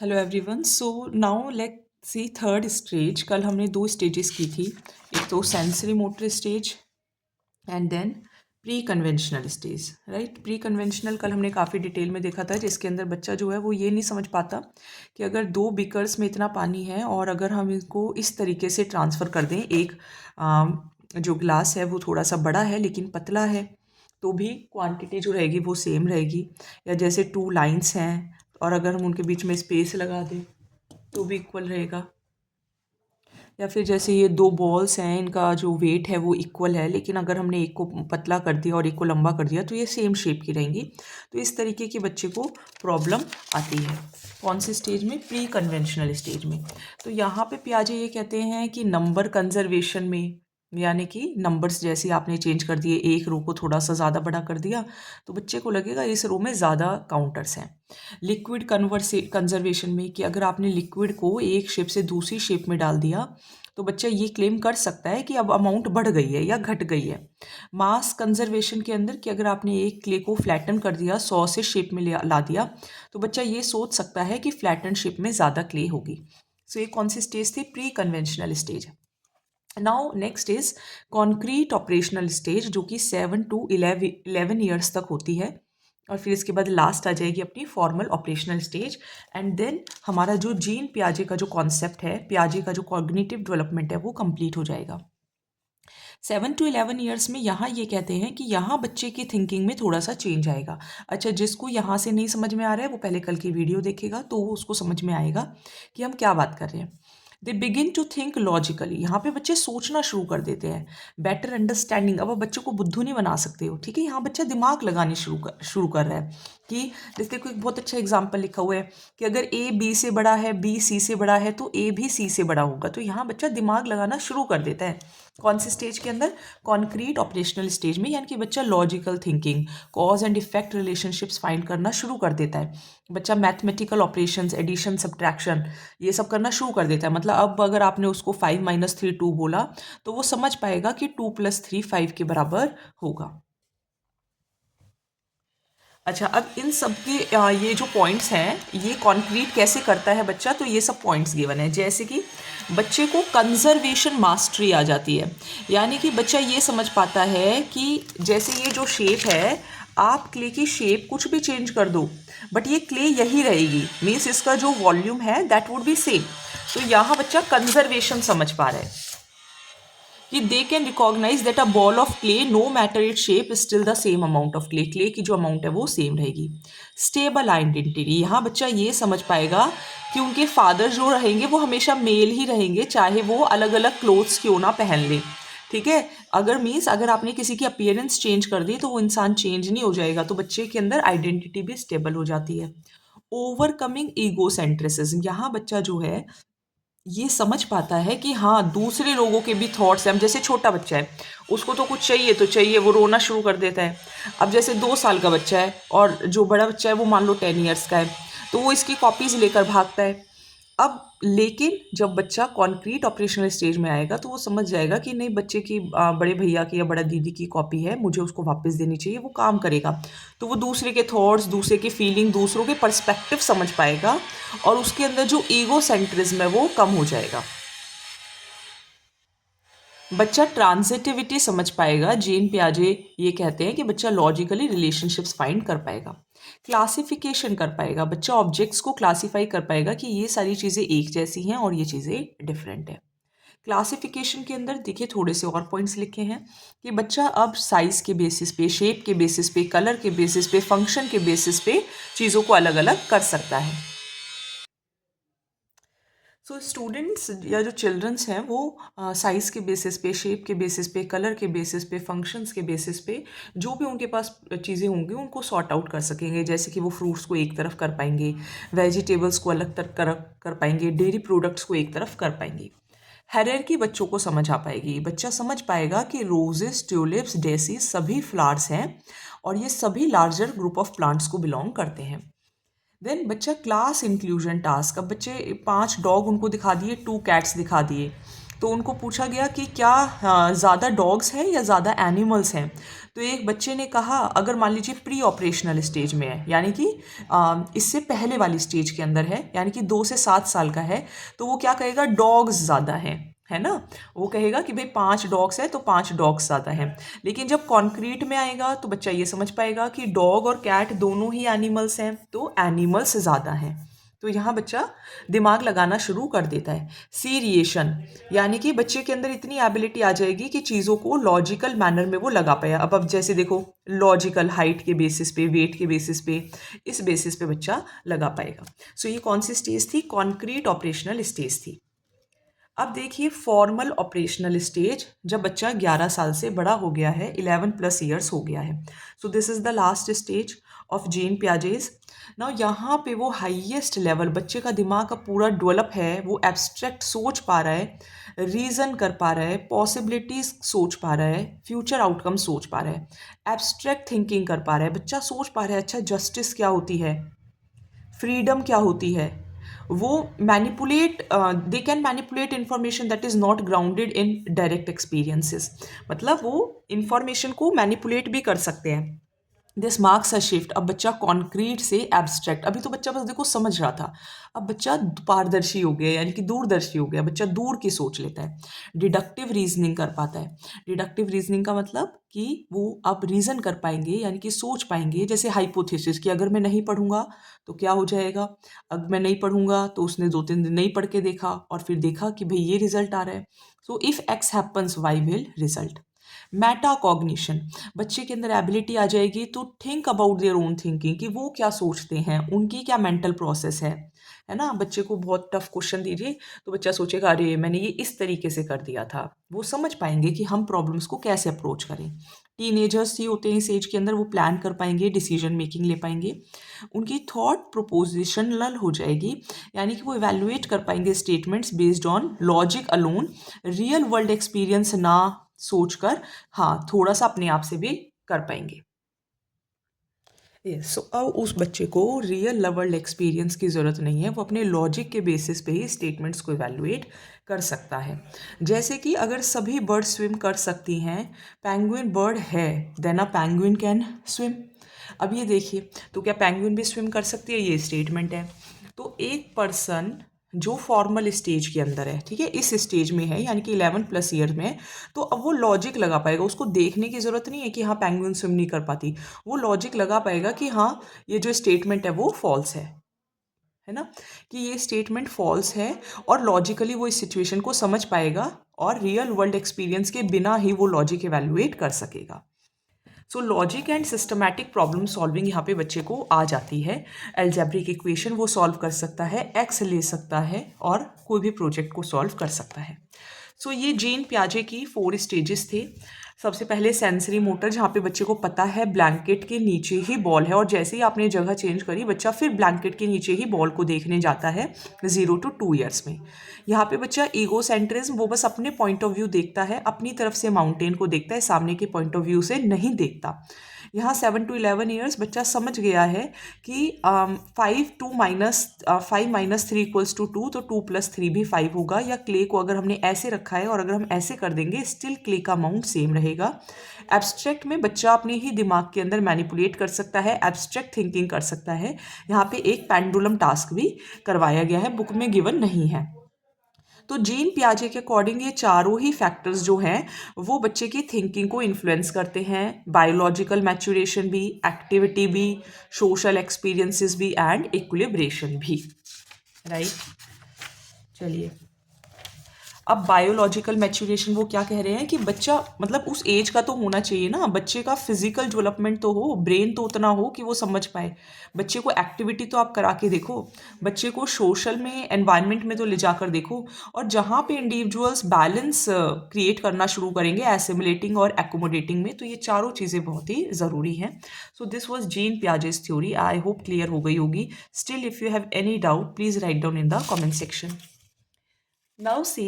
Hello everyone. So now let see third stage. कल हमने दो स्टेजेस की थी, एक तो sensory motor stage and then pre conventional stage. Right, pre conventional कल हमने काफ़ी डिटेल में देखा था, जिसके अंदर बच्चा जो है वो ये नहीं समझ पाता कि अगर दो बीकर्स में इतना पानी है और अगर हम इसको इस तरीके से ट्रांसफ़र कर दें, एक जो ग्लास है वो थोड़ा सा बड़ा है लेकिन पतला है, तो भी क्वांटिटी जो रहेगी वो सेम रहेगी। या जैसे टू लाइंस हैं और अगर हम उनके बीच में स्पेस लगा दें तो भी इक्वल रहेगा। या फिर जैसे ये दो बॉल्स हैं, इनका जो वेट है वो इक्वल है, लेकिन अगर हमने एक को पतला कर दिया और एक को लंबा कर दिया तो ये सेम शेप की रहेंगी। तो इस तरीके के बच्चे को प्रॉब्लम आती है। कौन से स्टेज में? प्री कन्वेंशनल स्टेज में। तो यहाँ पे पियाजे ये कहते हैं कि नंबर कंजर्वेशन में, यानी कि नंबर्स जैसे आपने चेंज कर दिए, एक रो को थोड़ा सा ज़्यादा बड़ा कर दिया तो बच्चे को लगेगा इस रो में ज़्यादा काउंटर्स हैं। लिक्विड कंजर्वेशन में कि अगर आपने लिक्विड को एक शेप से दूसरी शेप में डाल दिया तो बच्चा ये क्लेम कर सकता है कि अब अमाउंट बढ़ गई है या घट गई है। मास कंजर्वेशन के अंदर कि अगर आपने एक क्ले को फ्लैटन कर दिया, 100 से शेप में ला दिया, तो बच्चा ये सोच सकता है कि फ्लैटन शेप में ज़्यादा क्ले होगी। सो ये कौन सी स्टेज थी? Pre conventional stage. Now next is concrete operational stage, जो कि 7 to 11 ईयर्स तक होती है। और फिर इसके बाद लास्ट आ जाएगी अपनी formal operational stage. And then हमारा जो जीन पियाजे का जो कॉन्सेप्ट है, पियाजे का जो कॉग्निटिव डेवलपमेंट है, वो कंप्लीट हो जाएगा। 7 to 11 ईयर्स में यहाँ ये कहते हैं कि यहाँ बच्चे की थिंकिंग में थोड़ा सा चेंज आएगा। अच्छा, जिसको यहाँ से नहीं समझ में आ रहा है वो पहले कल की वीडियो देखेगा तो उसको समझ में आएगा कि हम क्या बात कर रहे हैं। They begin to think logically, यहाँ पे बच्चे सोचना शुरू कर देते हैं। बेटर अंडरस्टैंडिंग, अब आप बच्चों को बुद्धू नहीं बना सकते हो, ठीक है। यहाँ बच्चा दिमाग लगाने शुरू कर रहा है कि जैसे कोई बहुत अच्छा एग्जाम्पल लिखा हुआ है कि अगर ए बी से बड़ा है, बी सी से बड़ा है, तो ए भी सी से बड़ा होगा। तो यहाँ बच्चा दिमाग लगाना शुरू कर देता है। कौन से स्टेज के अंदर? कॉन्क्रीट ऑपरेशनल स्टेज में, यानी कि बच्चा logical thinking, cause and effect relationships find करना शुरू कर देता है। बच्चा मैथमेटिकल ऑपरेशंस, एडिशन, सब्ट्रैक्शन, ये सब करना शुरू कर देता है। मतलब अब अगर आपने उसको 5 - 3 2 बोला तो वो समझ पाएगा कि 2 + 3 5 के बराबर होगा। अच्छा, अब इन सब के ये जो पॉइंट्स हैं, ये कॉन्क्रीट कैसे करता है बच्चा, तो ये सब पॉइंट्स गिवन है। जैसे कि बच्चे को कंजर्वेशन मास्टरी आ जाती है, यानी कि बच्चा ये समझ पाता है कि जैसे ये जो शेप है, आप क्ले की शेप कुछ भी चेंज कर दो बट ये क्ले यही रहेगी, मीन्स इसका जो वॉल्यूम है दैट वुड बी सेम। तो यहाँ बच्चा कंजर्वेशन समझ पा रहा है कि they can recognize that a ball of clay, no matter it shape, still the same amount of clay, clay की जो अमाउंट है वो सेम रहेगी। स्टेबल आइडेंटिटी, यहाँ बच्चा ये समझ पाएगा कि उनके फादर जो रहेंगे वो हमेशा मेल ही रहेंगे, चाहे वो अलग अलग क्लोथ्स क्यों ना पहन ले, ठीक है। अगर मीन्स अगर आपने किसी की अपीयरेंस चेंज कर दी तो वो इंसान चेंज नहीं हो जाएगा, तो बच्चे के अंदर आइडेंटिटी भी स्टेबल हो जाती है। ओवरकमिंग ईगोसेंट्रिसिज्म, यहाँ बच्चा जो है ये समझ पाता है कि हाँ, दूसरे लोगों के भी थॉट्स हैं। अब जैसे छोटा बच्चा है, उसको तो कुछ चाहिए तो चाहिए, वो रोना शुरू कर देता है। अब जैसे 2 साल का बच्चा है और जो बड़ा बच्चा है वो मान लो 10 ईयर्स का है, तो वो इसकी कॉपीज लेकर भागता है। अब लेकिन जब बच्चा कॉन्क्रीट ऑपरेशनल स्टेज में आएगा तो वो समझ जाएगा कि नहीं, बच्चे की बड़े भैया की या बड़ा दीदी की कॉपी है, मुझे उसको वापस देनी चाहिए, वो काम करेगा। तो वो दूसरे के थॉट्स, दूसरे के फीलिंग, दूसरों के पर्सपेक्टिव समझ पाएगा और उसके अंदर जो ईगो सेंट्रिज्म है वो कम हो जाएगा। बच्चा ट्रांजिटिविटी समझ पाएगा। जीन पियाजे ये कहते हैं कि बच्चा लॉजिकली रिलेशनशिप्स फाइंड कर पाएगा। क्लासिफिकेशन कर पाएगा, बच्चा ऑब्जेक्ट्स को क्लासिफाई कर पाएगा कि ये सारी चीज़ें एक जैसी हैं और ये चीज़ें डिफरेंट है। क्लासिफिकेशन के अंदर देखिए थोड़े से और पॉइंट्स लिखे हैं कि बच्चा अब साइज़ के बेसिस पे, शेप के बेसिस पे, कलर के बेसिस पे, फंक्शन के बेसिस पे चीज़ों को अलग अलग कर सकता है। सो स्टूडेंट्स या जो चिल्ड्रंस हैं वो साइज़ के बेसिस पे, शेप के बेसिस पे, कलर के बेसिस पे, फंक्शंस के बेसिस पे जो भी उनके पास चीज़ें होंगी उनको सॉर्ट आउट कर सकेंगे। जैसे कि वो फ्रूट्स को एक तरफ कर पाएंगे, वेजिटेबल्स को अलग तरफ कर पाएंगे, डेयरी प्रोडक्ट्स को एक तरफ कर पाएंगे। हायरार्की बच्चों को समझ आ पाएगी। बच्चा समझ पाएगा कि रोजेस, ट्यूलिप्स, डेसीज सभी फ्लावर्स हैं और ये सभी लार्जर ग्रुप ऑफ प्लांट्स को बिलोंग करते हैं। देन बच्चा क्लास इंक्लूजन टास्क, अब बच्चे 5 डॉग उनको दिखा दिए, 2 कैट्स दिखा दिए, तो उनको पूछा गया कि क्या ज़्यादा डॉग्स हैं या ज़्यादा एनिमल्स हैं। तो एक बच्चे ने कहा अगर मान लीजिए प्री ऑपरेशनल स्टेज में है, यानी कि इससे पहले वाली स्टेज के अंदर है, यानी कि 2 से 7 साल का है, तो वो क्या कहेगा, डॉग्स ज़्यादा हैं, है ना। वो कहेगा कि भाई 5 डॉग्स है तो 5 डॉग्स ज़्यादा हैं। लेकिन जब कॉन्क्रीट में आएगा तो बच्चा ये समझ पाएगा कि डॉग और कैट दोनों ही एनिमल्स हैं, तो एनिमल्स ज़्यादा हैं। तो यहाँ बच्चा दिमाग लगाना शुरू कर देता है। सीरिएशन, यानी कि बच्चे के अंदर इतनी एबिलिटी आ जाएगी कि चीज़ों को लॉजिकल मैनर में वो लगा पाया। अब जैसे देखो, लॉजिकल हाइट के बेसिस पे, वेट के बेसिस पे, इस बेसिस पे बच्चा लगा पाएगा। सो ये कौन सी स्टेज थी, कॉन्क्रीट ऑपरेशनल स्टेज थी। अब देखिए फॉर्मल ऑपरेशनल स्टेज, जब बच्चा 11 साल से बड़ा हो गया है, 11+ ईयर्स हो गया है। So this is the last stage of Jean Piaget's. ना यहाँ पे वो हाईएस्ट लेवल, बच्चे का दिमाग का पूरा डेवलप है, वो एब्स्ट्रैक्ट सोच पा रहा है, रीज़न कर पा रहा है, पॉसिबिलिटीज सोच पा रहा है, फ्यूचर आउटकम सोच पा रहा है, एब्स्ट्रैक्ट थिंकिंग कर पा रहा है। बच्चा सोच पा रहा है अच्छा जस्टिस क्या होती है, फ्रीडम क्या होती है। वो manipulate, they can manipulate information that is not grounded in direct experiences, मतलब वो इंफॉर्मेशन को मैनिपुलेट भी कर सकते हैं। This marks a shift. अब बच्चा कॉन्क्रीट से एब्स्ट्रैक्ट, अभी तो बच्चा बस देखो समझ रहा था, अब बच्चा पारदर्शी हो गया, यानी कि दूरदर्शी हो गया, बच्चा दूर की सोच लेता है, डिडक्टिव रीजनिंग कर पाता है। डिडक्टिव रीजनिंग का मतलब कि वो अब रीज़न कर पाएंगे, यानी कि सोच पाएंगे, जैसे हाइपोथेसिस कि अगर मैं नहीं पढ़ूंगा तो क्या हो जाएगा, अगर मैं नहीं पढ़ूंगा तो उसने 2-3 दिन नहीं पढ़ के देखा और फिर देखा कि भाई ये रिजल्ट आ रहा है, so if X happens Y will result. Metacognition, बच्चे के अंदर एबिलिटी आ जाएगी to think about their own thinking, कि वो क्या सोचते हैं, उनकी क्या मेंटल प्रोसेस है ना। बच्चे को बहुत टफ क्वेश्चन दीजिए तो बच्चा सोचेगा अरे मैंने ये इस तरीके से कर दिया था। वो समझ पाएंगे कि हम प्रॉब्लम्स को कैसे अप्रोच करें। टीनेजर्स ही होते हैं इस एज के अंदर, वो प्लान कर पाएंगे, डिसीजन मेकिंग ले पाएंगे, उनकी थॉट प्रोपोजिशनल हो जाएगी, यानी कि वो इवेल्युएट कर पाएंगे statements based on logic alone, real world experience ना सोचकर, हाँ थोड़ा सा अपने आप से भी कर पाएंगे। सो अब उस बच्चे को रियल वर्ल्ड एक्सपीरियंस की ज़रूरत नहीं है, वो अपने लॉजिक के बेसिस पे ही स्टेटमेंट्स को इवैल्यूएट कर सकता है। जैसे कि अगर सभी बर्ड स्विम कर सकती हैं, पेंगुइन बर्ड है, then a penguin can swim. अब ये देखिए, तो क्या पेंगुइन भी स्विम कर सकती है, ये स्टेटमेंट है। तो एक पर्सन जो फॉर्मल स्टेज के अंदर है, ठीक है, इस स्टेज में है, यानी कि 11+ ईयर में है, तो अब वो लॉजिक लगा पाएगा, उसको देखने की ज़रूरत नहीं है कि हाँ पेंगुइन स्विम नहीं कर पाती, वो लॉजिक लगा पाएगा कि हाँ ये जो स्टेटमेंट है वो फॉल्स है ना, कि ये स्टेटमेंट फॉल्स है, और लॉजिकली वो इस सिचुएशन को समझ पाएगा और रियल वर्ल्ड एक्सपीरियंस के बिना ही वो लॉजिक इवैल्यूएट कर सकेगा। So logic and systematic problem solving यहाँ पे बच्चे को आ जाती है। एल्जेब्रिक इक्वेशन वो सॉल्व कर सकता है, एक्स ले सकता है, और कोई भी प्रोजेक्ट को सॉल्व कर सकता है। सो ये जीन पियाजे की 4 स्टेजेस थे। सबसे पहले सेंसरी मोटर, जहाँ पे बच्चे को पता है ब्लैंकेट के नीचे ही बॉल है, और जैसे ही आपने जगह चेंज करी बच्चा फिर ब्लैंकेट के नीचे ही बॉल को देखने जाता है 0 to 2 ईयर्स में। यहाँ पे बच्चा ईगो सेंट्रिज्म, वो बस अपने पॉइंट ऑफ व्यू देखता है, अपनी तरफ से माउंटेन को देखता है, सामने के पॉइंट ऑफ व्यू से नहीं देखता। यहाँ 7 to 11 ईयर्स बच्चा समझ गया है कि 5-3 तो 2+3 भी 5 होगा, या क्ले को अगर हमने ऐसे रखा है और अगर हम ऐसे कर देंगे स्टिल क्ले का अमाउंट सेम रहेगा। एब्स्ट्रैक्ट में बच्चा अपने ही दिमाग के अंदर मैनिपुलेट कर सकता है, एब्स्ट्रैक्ट थिंकिंग कर सकता है। यहाँ पे एक पेंडुलम टास्क भी करवाया गया है, बुक में गिवन नहीं है। तो जीन पियाजे के अकॉर्डिंग ये चारों ही फैक्टर्स जो हैं वो बच्चे की थिंकिंग को इन्फ्लुएंस करते हैं, बायोलॉजिकल मैच्योरेशन भी, एक्टिविटी भी, सोशल एक्सपीरियंसेस भी, एंड इक्विलिब्रेशन भी, राइट। चलिए, अब बायोलॉजिकल मैच्योरेशन वो क्या कह रहे हैं कि बच्चा मतलब उस एज का तो होना चाहिए ना, बच्चे का फिजिकल डेवलपमेंट तो हो, ब्रेन तो उतना हो कि वो समझ पाए। बच्चे को एक्टिविटी तो आप करा के देखो, बच्चे को सोशल में, एनवायरनमेंट में तो ले जाकर देखो, और जहाँ पे इंडिविजुअल्स बैलेंस क्रिएट करना शुरू करेंगे एसिमुलेटिंग और एकोमोडेटिंग में, तो ये चारों चीज़ें बहुत ही ज़रूरी हैं। So this was gene Piaget's theory. I hope clear हो गई होगी। Still if you have any doubt please write down in the comment section. Now see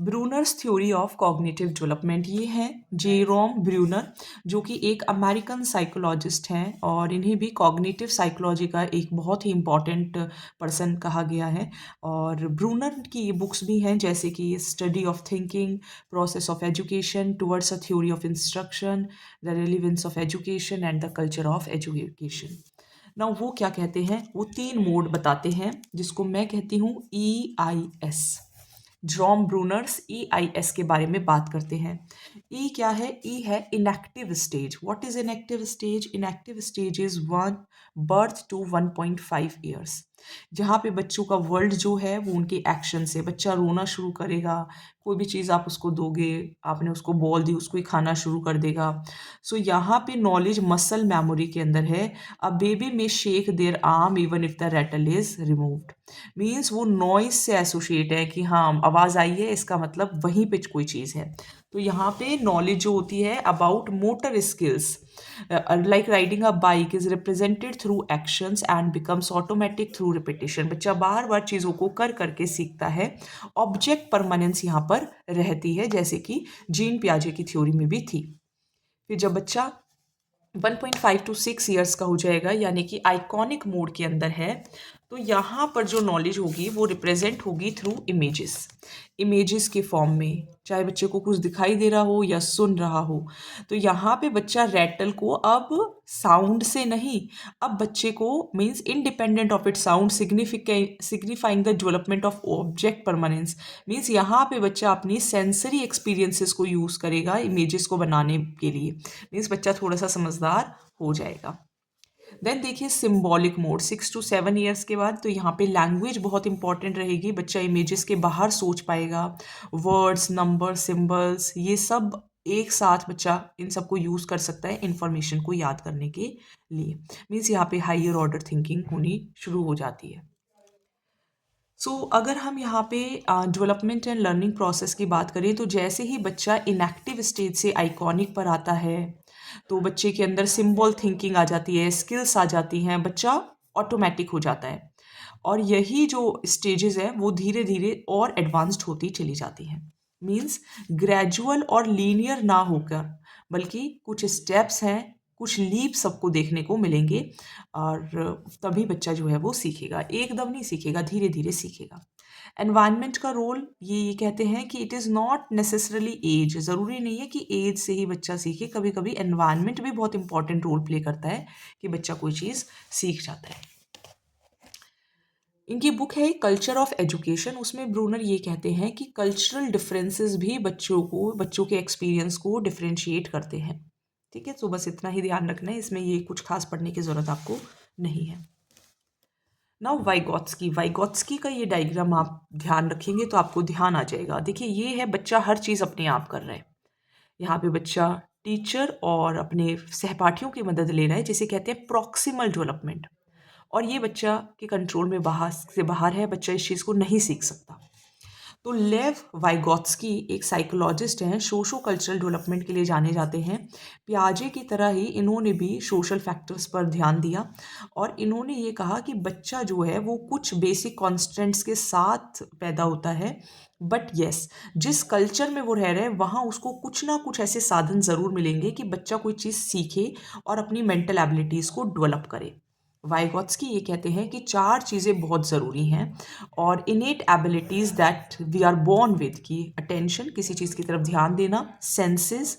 Brunner's theory of cognitive development. ये है जेरोम ब्रूनर, जो कि एक American psychologist हैं और इन्हें भी कॉग्निटिव साइकोलॉजी का एक बहुत ही इम्पॉर्टेंट पर्सन कहा गया है। और ब्रूनर की ये बुक्स भी हैं, जैसे कि study of thinking, process of education towards a theory of instruction, the relevance of education and the culture of education. ना वो क्या कहते हैं, वो 3 मोड बताते हैं, जिसको मैं कहती हूँ EIS। जॉन ब्रूनर्स EIS के बारे में बात करते हैं। ई क्या है? ई है inactive stage. What is inactive stage? Inactive stage is 1 birth to 1.5 years, जहाँ पे बच्चों का वर्ल्ड जो है वो उनके एक्शन से, बच्चा रोना शुरू करेगा, कोई भी चीज़ आप उसको दोगे, आपने उसको बॉल दी, उसको ही खाना शुरू कर देगा। सो यहाँ पे नॉलेज मसल मेमोरी के अंदर है। A baby may shake their arm even if the rattle is removed. Means वो नॉइज से एसोसिएट है कि हाँ आवाज़ आई है, इसका मतलब वहीं पे कोई चीज़ है। तो यहाँ पे नॉलेज जो होती है about motor skills, like riding a bike, is represented through actions and becomes automatic through repetition. बच्चा बार बार चीज़ों को कर करके सीखता है। ऑब्जेक्ट परमानेंस यहाँ पर रहती है, जैसे कि जीन पियाजे की थ्योरी में भी थी। फिर जब बच्चा 1.5 to 6 ईयर्स का हो जाएगा, यानी कि आइकॉनिक मोड के अंदर है, तो यहाँ पर जो नॉलेज होगी वो रिप्रेजेंट होगी थ्रू इमेजेस, इमेजेस के फॉर्म में, चाहे बच्चे को कुछ दिखाई दे रहा हो या सुन रहा हो। तो यहाँ पे बच्चा रैटल को अब साउंड से नहीं, अब बच्चे को means independent of it sound signifying the development of object permanence. Means यहाँ पे बच्चा अपनी सेंसरी एक्सपीरियंसेस को यूज़ करेगा इमेजेस को बनाने के लिए। मीन्स बच्चा थोड़ा सा समझदार हो जाएगा। देन देखिए सिंबॉलिक मोड 6 to 7 ईयर्स के बाद, तो यहाँ पे लैंग्वेज बहुत इंपॉर्टेंट रहेगी। बच्चा इमेजेस के बाहर सोच पाएगा, वर्ड्स, नंबर, सिंबल्स, ये सब एक साथ बच्चा इन सबको यूज़ कर सकता है इंफॉर्मेशन को याद करने के लिए। मीन्स यहाँ पे हायर ऑर्डर थिंकिंग होनी शुरू हो जाती है। अगर हम यहाँ पे डेवलपमेंट एंड लर्निंग प्रोसेस की बात करें, तो जैसे ही बच्चा इनएक्टिव स्टेज से आइकॉनिक पर आता है, तो बच्चे के अंदर सिंबल थिंकिंग आ जाती है, स्किल्स आ जाती हैं, बच्चा ऑटोमेटिक हो जाता है। और यही जो स्टेजेस हैं वो धीरे धीरे और एडवांस्ड होती चली जाती हैं। मीन्स ग्रेजुअल और लीनियर ना होकर, बल्कि कुछ स्टेप्स हैं, कुछ लीप सबको देखने को मिलेंगे, और तभी बच्चा जो है वो सीखेगा। एकदम नहीं सीखेगा, धीरे धीरे सीखेगा। एनवायरनमेंट का रोल, ये कहते हैं कि it is not necessarily age, ज़रूरी नहीं है कि एज से ही बच्चा सीखे, कभी कभी एनवायरनमेंट भी बहुत इंपॉर्टेंट रोल प्ले करता है कि बच्चा कोई चीज़ सीख जाता है। इनकी बुक है कल्चर ऑफ एजुकेशन, उसमें ब्रूनर ये कहते हैं कि कल्चरल डिफरेंसेस भी बच्चों के एक्सपीरियंस को डिफरेंशिएट करते हैं। ठीक है, तो बस इतना ही ध्यान रखना है, इसमें ये कुछ खास पढ़ने की ज़रूरत आपको नहीं है। नाउ वाइगॉत्स्की का ये डायग्राम आप ध्यान रखेंगे तो आपको ध्यान आ जाएगा। देखिए ये है बच्चा हर चीज़ अपने आप कर रहा है। यहाँ पे बच्चा टीचर और अपने सहपाठियों की मदद ले रहा है, जिसे कहते हैं प्रॉक्सिमल डेवलपमेंट। और ये बच्चा के कंट्रोल में बाहर है, बच्चा इस चीज़ को नहीं सीख सकता। तो लेव वाइगॉत्स्की एक साइकोलॉजिस्ट हैं, सोशो कल्चरल डेवलपमेंट के लिए जाने जाते हैं। पियाजे की तरह ही इन्होंने भी सोशल फैक्टर्स पर ध्यान दिया, और इन्होंने ये कहा कि बच्चा जो है वो कुछ बेसिक कॉन्स्टेंट्स के साथ पैदा होता है, बट येस जिस कल्चर में वो रह रहे हैं वहाँ उसको कुछ ना कुछ ऐसे साधन ज़रूर मिलेंगे कि बच्चा कोई चीज़ सीखे और अपनी मेंटल एबिलिटीज़ को डेवलप करे। वाइगॉत्स्की ये कहते हैं कि 4 चीज़ें बहुत ज़रूरी हैं, और innate abilities that we are born with, की अटेंशन, किसी चीज़ की तरफ ध्यान देना, सेंसेस,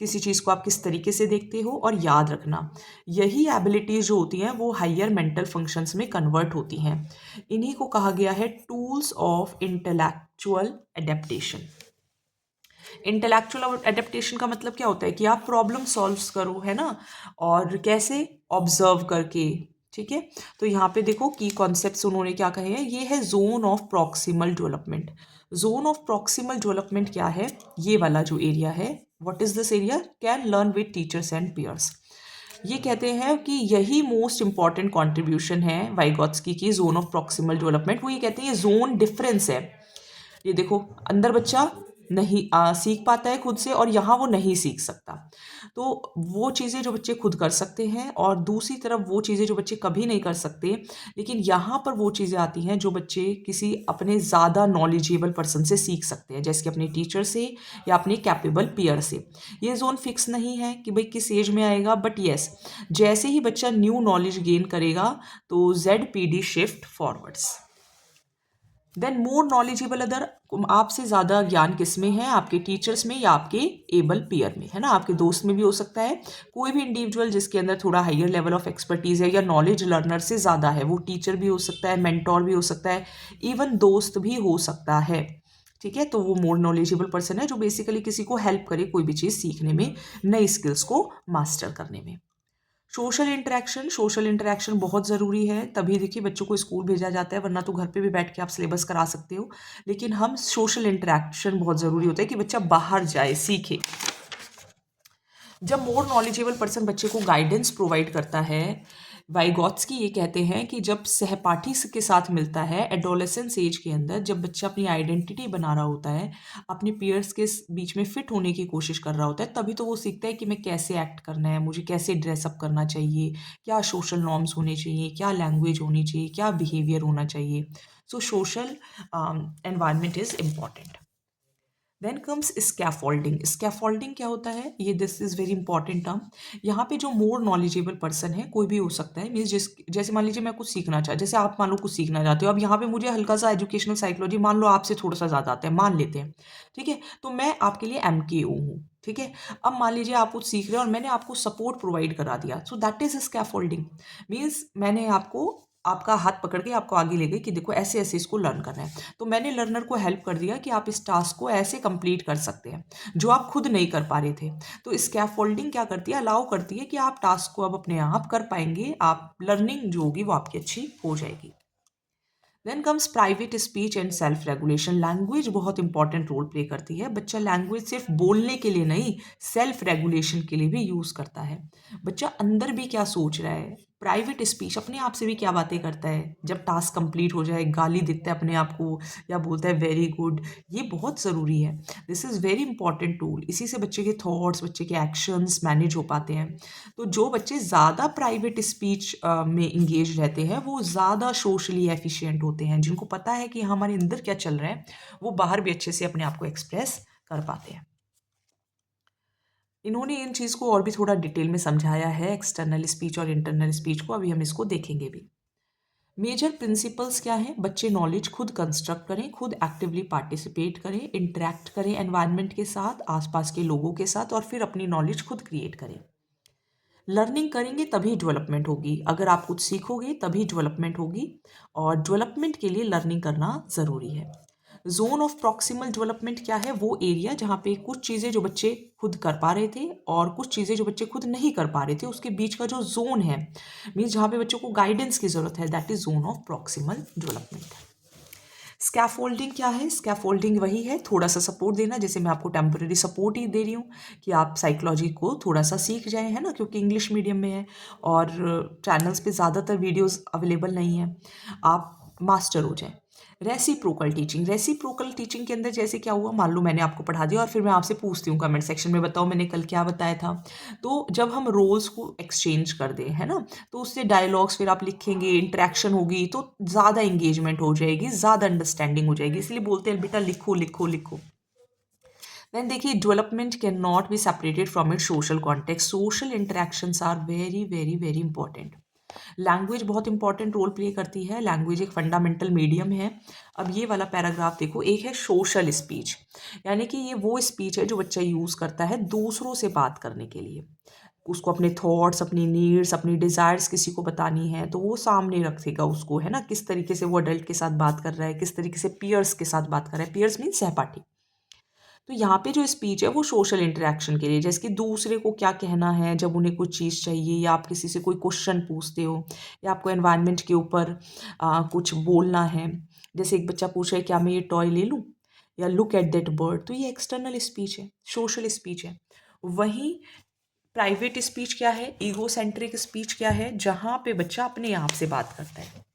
किसी चीज़ को आप किस तरीके से देखते हो, और याद रखना। यही एबिलिटीज़ जो होती हैं वो हायर मेंटल फंक्शंस में कन्वर्ट होती हैं। इन्हीं को कहा गया है tools of intellectual adaptation. Intellectual adaptation का मतलब क्या होता है कि आप प्रॉब्लम सॉल्व करो, है ना, और कैसे, ऑब्जर्व करके। ठीक है, तो यहाँ पे देखो की कॉन्सेप्ट्स उन्होंने क्या कहे हैं। ये है zone of proximal development. Zone of proximal development क्या है? ये वाला जो एरिया है, what is this area? Can learn with teachers and peers. ये कहते हैं कि यही मोस्ट इंपॉर्टेंट कॉन्ट्रीब्यूशन है वाइगॉत्स्की की जोन ऑफ प्रॉक्सिमल डेवलपमेंट। वो ये कहते हैं ये जोन डिफरेंस है। ये देखो अंदर बच्चा नहीं सीख पाता है खुद से, और यहाँ वो नहीं सीख सकता। तो वो चीज़ें जो बच्चे खुद कर सकते हैं, और दूसरी तरफ वो चीज़ें जो बच्चे कभी नहीं कर सकते, लेकिन यहाँ पर वो चीज़ें आती हैं जो बच्चे किसी अपने ज़्यादा नॉलेजेबल पर्सन से सीख सकते हैं, जैसे कि अपने टीचर से या अपने कैपेबल पीयर से। ये जोन फिक्स नहीं है कि भाई किस एज में आएगा, बट येस, जैसे ही बच्चा न्यू नॉलेज गेन करेगा तो ZPD shift forwards. Then more knowledgeable other, आपसे ज़्यादा ज्ञान किस में है, आपके टीचर्स में या आपके एबल पीयर में, है ना, आपके दोस्त में भी हो सकता है। कोई भी इंडिविजुअल जिसके अंदर थोड़ा हायर लेवल ऑफ एक्सपर्टीज़ है या नॉलेज लर्नर से ज़्यादा है, वो टीचर भी हो सकता है, मेंटोर भी हो सकता है, इवन दोस्त भी हो सकता है। ठीक है, तो वो मोर नॉलेजेबल पर्सन है जो बेसिकली किसी को हेल्प करे कोई भी चीज़ सीखने में, नई स्किल्स को मास्टर करने में। सोशल इंटरेक्शन बहुत ज़रूरी है, तभी देखिए बच्चों को स्कूल भेजा जाता है, वरना तो घर पे भी बैठ के आप सिलेबस करा सकते हो, लेकिन हम सोशल इंटरेक्शन बहुत ज़रूरी होता है कि बच्चा बाहर जाए, सीखे। जब मोर नॉलेजेबल पर्सन बच्चे को गाइडेंस प्रोवाइड करता है, वाइगॉत्स्की ये कहते हैं कि जब सहपाठी के साथ मिलता है एडोलेसेंस एज के अंदर, जब बच्चा अपनी आइडेंटिटी बना रहा होता है, अपने पीयर्स के बीच में फिट होने की कोशिश कर रहा होता है, तभी तो वो सीखता है कि मैं कैसे एक्ट करना है, मुझे कैसे ड्रेसअप करना चाहिए, क्या सोशल नॉर्म्स होने चाहिए, क्या लैंग्वेज होनी चाहिए, क्या बिहेवियर होना चाहिए। So social environment is important. Then comes scaffolding. Scaffolding क्या होता है, ये this is very important term. यहाँ पे जो मोर नॉलेजेबल पर्सन है, कोई भी हो सकता है, मीन्स जैसे मान लीजिए मैं कुछ सीखना चाहता, जैसे आप मान लो कुछ सीखना चाहते हो, अब यहाँ पे मुझे हल्का सा एजुकेशनल साइकोलॉजी मान लो आपसे थोड़ा सा ज़्यादा आता है, मान लेते हैं, ठीक है, तो मैं आपके लिए MKO हूँ, ठीक है। अब मान लीजिए आप कुछ सीख रहे हो और मैंने आपको सपोर्ट प्रोवाइड करा दिया, so that is scaffolding. Means मैंने आपको, आपका हाथ पकड़ के आपको आगे ले गई कि देखो ऐसे ऐसे इसको लर्न करना है, तो मैंने लर्नर को हेल्प कर दिया कि आप इस टास्क को ऐसे कंप्लीट कर सकते हैं जो आप खुद नहीं कर पा रहे थे। तो स्कैफोल्डिंग क्या करती है, अलाउ करती है कि आप टास्क को अब अपने आप कर पाएंगे, आप लर्निंग जो होगी वो आपकी अच्छी हो जाएगी। Then comes private speech and self regulation. Language बहुत इंपॉर्टेंट रोल प्ले करती है। बच्चा लैंग्वेज सिर्फ बोलने के लिए नहीं, सेल्फ रेगुलेशन के लिए भी यूज़ करता है। बच्चा अंदर भी क्या सोच रहा है, प्राइवेट स्पीच अपने आप से भी क्या बातें करता है, जब टास्क कंप्लीट हो जाए गाली देता है अपने आप को या बोलता है वेरी गुड, ये बहुत ज़रूरी है। This is very important tool. इसी से बच्चे के थॉट्स, बच्चे के एक्शंस मैनेज हो पाते हैं। तो जो बच्चे ज़्यादा प्राइवेट स्पीच में इंगेज रहते हैं, वो ज़्यादा सोशली एफिशिएंट होते हैं, जिनको पता है कि हमारे अंदर क्या चल रहा है, वो बाहर भी अच्छे से अपने आप को एक्सप्रेस कर पाते हैं। इन्होंने इन चीज़ को और भी थोड़ा डिटेल में समझाया है, एक्सटर्नल स्पीच और इंटरनल स्पीच को, अभी हम इसको देखेंगे भी। मेजर प्रिंसिपल्स क्या हैं, बच्चे नॉलेज खुद कंस्ट्रक्ट करें, खुद एक्टिवली पार्टिसिपेट करें, इंटरेक्ट करें एनवायरनमेंट के साथ, आसपास के लोगों के साथ, और फिर अपनी नॉलेज खुद क्रिएट करें। लर्निंग करेंगे तभी डेवलपमेंट होगी, अगर आप कुछ सीखोगे तभी डेवलपमेंट होगी, और डेवलपमेंट के लिए लर्निंग करना ज़रूरी है। जोन ऑफ प्रॉक्सिमल डेवलपमेंट क्या है, वो एरिया जहाँ पे कुछ चीज़ें जो बच्चे खुद कर पा रहे थे और कुछ चीज़ें जो बच्चे खुद नहीं कर पा रहे थे, उसके बीच का जो जोन है, मीन्स जहाँ पे बच्चों को गाइडेंस की ज़रूरत है, that is zone of proximal development. Scaffolding क्या है, स्कैफोल्डिंग वही है थोड़ा सा सपोर्ट देना, जैसे मैं आपको टेम्पररी सपोर्ट ही दे रही हूँ कि आप साइकोलॉजी को थोड़ा सा सीख जाएं, है ना, क्योंकि इंग्लिश मीडियम में है और चैनल्स पे ज़्यादातर वीडियोस अवेलेबल नहीं है, आप मास्टर हो जाएं। रेसिप्रोकल टीचिंग, रेसिप्रोकल टीचिंग के अंदर जैसे क्या हुआ, मान लो मैंने आपको पढ़ा दिया और फिर मैं आपसे पूछती हूँ कमेंट सेक्शन में, बताओ मैंने कल क्या बताया था। तो जब हम रोल्स को एक्सचेंज कर दें, है ना, तो उससे डायलॉग्स फिर आप लिखेंगे, इंटरेक्शन होगी, तो ज़्यादा इंगेजमेंट हो जाएगी, ज़्यादा अंडरस्टैंडिंग हो जाएगी, इसलिए बोलते हैं बेटा लिखो लिखो लिखो। देन देखिए, development can not be separated from it social context. Social interactions are very very very important. Language बहुत इंपॉर्टेंट रोल प्ले करती है, लैंग्वेज एक फंडामेंटल मीडियम है। अब ये वाला पैराग्राफ देखो, एक है सोशल स्पीच, यानी कि ये वो स्पीच है जो बच्चा यूज़ करता है दूसरों से बात करने के लिए, उसको अपने थॉट्स, अपनी नीड्स, अपनी डिज़ायर्स किसी को बतानी है तो वो सामने रखेगा उसको, है ना, किस तरीके से वो अडल्ट के साथ बात कर रहा है, किस तरीके से पीयर्स के साथ बात कर रहा है, पीयर्स मीन सहपाठी। तो यहाँ पे जो स्पीच है वो सोशल इंटरेक्शन के लिए, जैसे कि दूसरे को क्या कहना है जब उन्हें कुछ चीज़ चाहिए, या आप किसी से कोई क्वेश्चन पूछते हो, या आपको एनवायरनमेंट के ऊपर कुछ बोलना है, जैसे एक बच्चा पूछ रहा है क्या मैं ये टॉय ले लूँ, या लुक एट दैट बर्ड, तो ये एक्सटर्नल स्पीच है, सोशल स्पीच है। वहीं प्राइवेट स्पीच क्या है, ईगो सेंट्रिक स्पीच क्या है, जहाँ पे बच्चा अपने आप से बात करता है।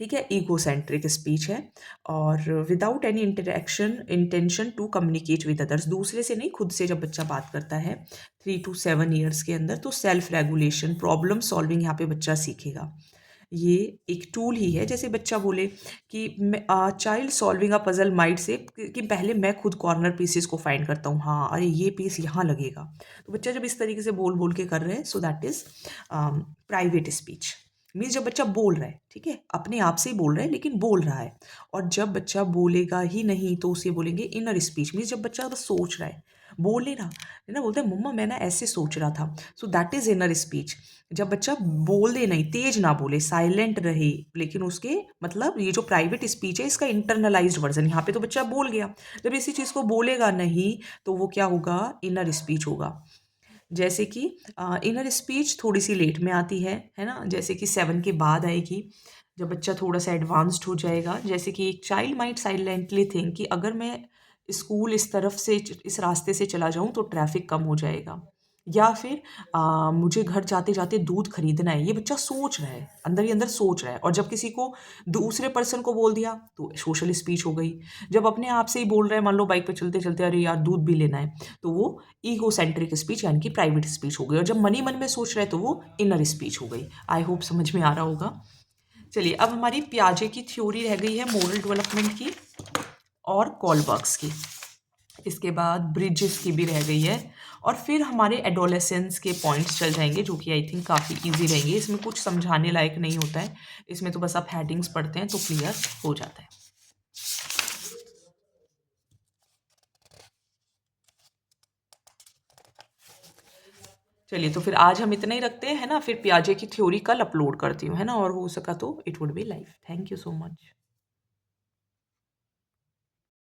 ठीक है, ईगोसेंट्रिक स्पीच है और without any intention to communicate with others, दूसरे से नहीं खुद से जब बच्चा बात करता है 3 to 7 ईयर्स के अंदर, तो सेल्फ रेगुलेशन, प्रॉब्लम सॉल्विंग यहाँ पे बच्चा सीखेगा। ये एक टूल ही है, जैसे बच्चा बोले कि child solving a puzzle might say कि पहले मैं खुद कॉर्नर पीसेस को फाइंड करता हूँ, हाँ अरे ये पीस यहाँ लगेगा। तो बच्चा जब इस तरीके से बोल बोल के कर रहे हैं, so that is private speech. Means जब बच्चा बोल रहा है, ठीक है, अपने आप से ही बोल रहा है लेकिन बोल रहा है। और जब बच्चा बोलेगा ही नहीं तो उसे बोलेंगे इनर स्पीच। मीन्स जब बच्चा बस सोच रहा है, बोल नहीं रहा है ना, बोलते हैं मम्मा मैं ना ऐसे सोच रहा था, so that is inner speech. जब बच्चा बोल दे नहीं, तेज ना बोले, साइलेंट रहे, लेकिन उसके मतलब ये जो प्राइवेट स्पीच है इसका इंटरनलाइज्ड वर्जन, यहाँ पे तो बच्चा बोल गया, जब इसी चीज़ को बोलेगा नहीं तो वो क्या होगा, इनर स्पीच होगा। जैसे कि इनर स्पीच थोड़ी सी लेट में आती है ना, जैसे कि 7 के बाद आएगी, जब बच्चा थोड़ा सा एडवांस्ड हो जाएगा। जैसे कि एक चाइल्ड माइट साइलेंटली थिंक कि अगर मैं स्कूल इस तरफ से इस रास्ते से चला जाऊं तो ट्रैफिक कम हो जाएगा, या फिर मुझे घर जाते जाते दूध खरीदना है। ये बच्चा सोच रहा है, अंदर ही अंदर सोच रहा है। और जब किसी को दूसरे पर्सन को बोल दिया तो सोशल स्पीच हो गई। जब अपने आप से ही बोल रहा है, मान लो बाइक पे चलते चलते अरे यार दूध भी लेना है, तो वो ईगो सेंट्रिक स्पीच यानी कि प्राइवेट स्पीच हो गई। और जब मन ही मन में सोच रहा है तो वो इनर स्पीच हो गई। आई होप समझ में आ रहा होगा। चलिए, अब हमारी पियाजे की थ्योरी रह गई है, मोरल डेवलपमेंट की और कॉलबर्ग्स की। इसके बाद ब्रिजेस की भी रह गई है। और फिर हमारे एडोलेसेंस के पॉइंट्स चल जाएंगे, जो कि आई थिंक काफ़ी इजी रहेंगे। इसमें कुछ समझाने लायक नहीं होता है, इसमें तो बस आप हेडिंग्स पढ़ते हैं तो क्लियर हो जाता है। चलिए, तो फिर आज हम इतना ही रखते हैं, है ना। फिर पियाजे की थ्योरी कल अपलोड करती हूँ, है ना, और हो सका तो it would be live. Thank you so much.